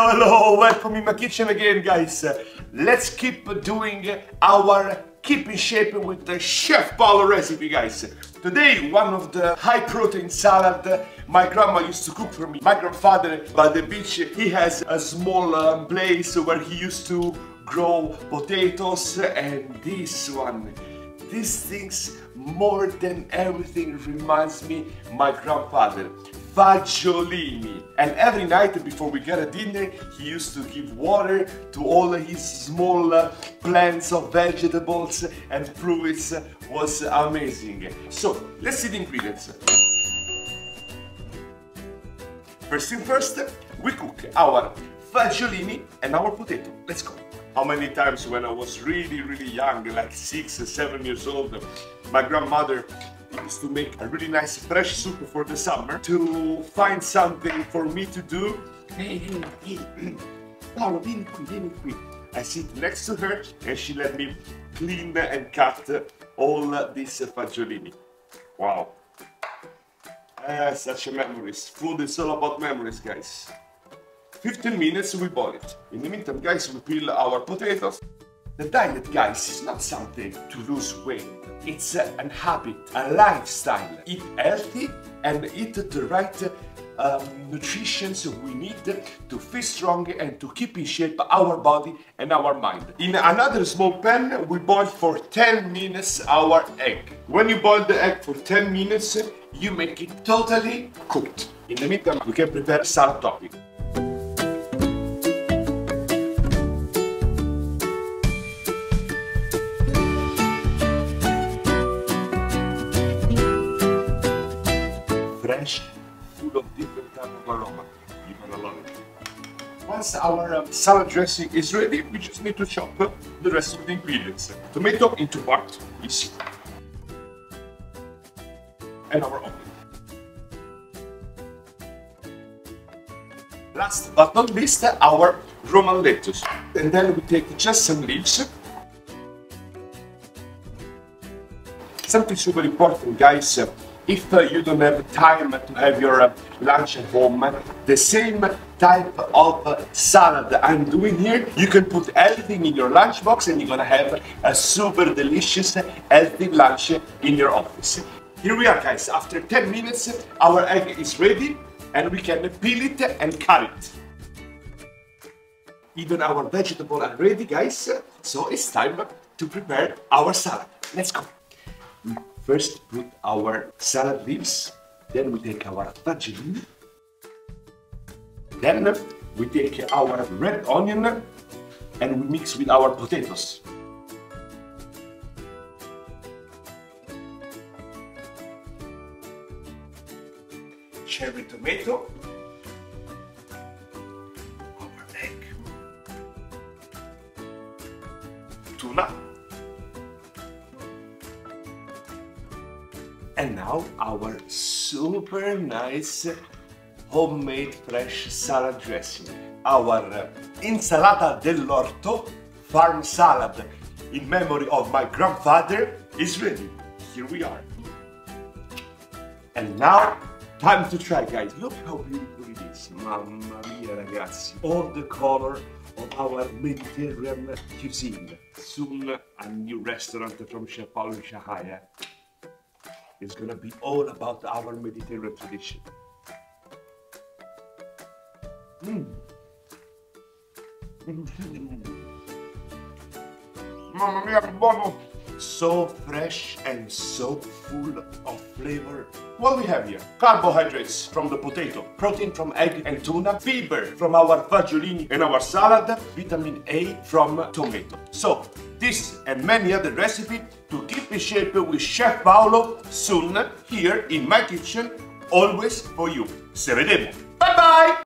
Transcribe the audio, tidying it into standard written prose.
Hello, welcome in my kitchen again, guys. Let's keep doing our keep in shape with the Chef Paolo recipe, guys. Today, one of the high protein salad my grandma used to cook for me. My grandfather by the beach, he has a small place where he used to grow potatoes, and this one, these things more than everything reminds me my grandfather. Fagiolini. And every night before we get a dinner, he used to give water to all his small plants of vegetables and fruits. Was amazing. So let's see the ingredients. First thing first, we cook our fagiolini and our potato. Let's go. How many times when I was really young, like 6 or 7 years old, my grandmother used to make a really nice fresh soup for the summer to find something for me to do. Hey, Paolo, vieni qui. I sit next to her and she let me clean and cut all these fagiolini. Wow. Such a memories. Food is all about memories, guys. 15 minutes we boil it. In the meantime, guys, we peel our potatoes. The diet, guys, is not something to lose weight. It's a habit, a lifestyle. Eat healthy and eat the right nutrition we need to feel strong and to keep in shape our body and our mind. In another small pan, we boil for 10 minutes our egg. When you boil the egg for 10 minutes, you make it totally cooked. In the meantime, we can prepare salad topping. Fresh, full of different type of aroma. You're gonna love it. Once our salad dressing is ready, we just need to chop the rest of the ingredients. Tomato into part, easy. And our onion. Last but not least, our Roman lettuce. And then we take just some leaves. Something super important, guys. If you don't have time to have your lunch at home, the same type of salad I'm doing here, you can put everything in your lunchbox and you're gonna have a super delicious, healthy lunch in your office. Here we are, guys. After 10 minutes, our egg is ready and we can peel it and cut it. Even our vegetables are ready, guys. So it's time to prepare our salad. Let's go. First put our salad leaves, then we take our fagiolini, then we take our red onion and we mix with our potatoes. Cherry tomato, our egg, tuna, and now our super nice homemade fresh salad dressing. Our insalata dell'orto farm salad in memory of my grandfather is ready. Here we are. And now, time to try, guys. Look how beautiful it is. Mamma mia, ragazzi. All the color of our Mediterranean cuisine. Soon, a new restaurant from Chef Paolo in Shanghai. It's gonna be all about our Mediterranean tradition. Mamma mia, che buono! So fresh and so full of flavor. What we have here? Carbohydrates from the potato, protein from egg and tuna, fiber from our fagiolini and our salad, vitamin A from tomato. So, this and many other recipes to keep in shape with Chef Paolo soon here in my kitchen, always for you. Se vedemo! Bye bye!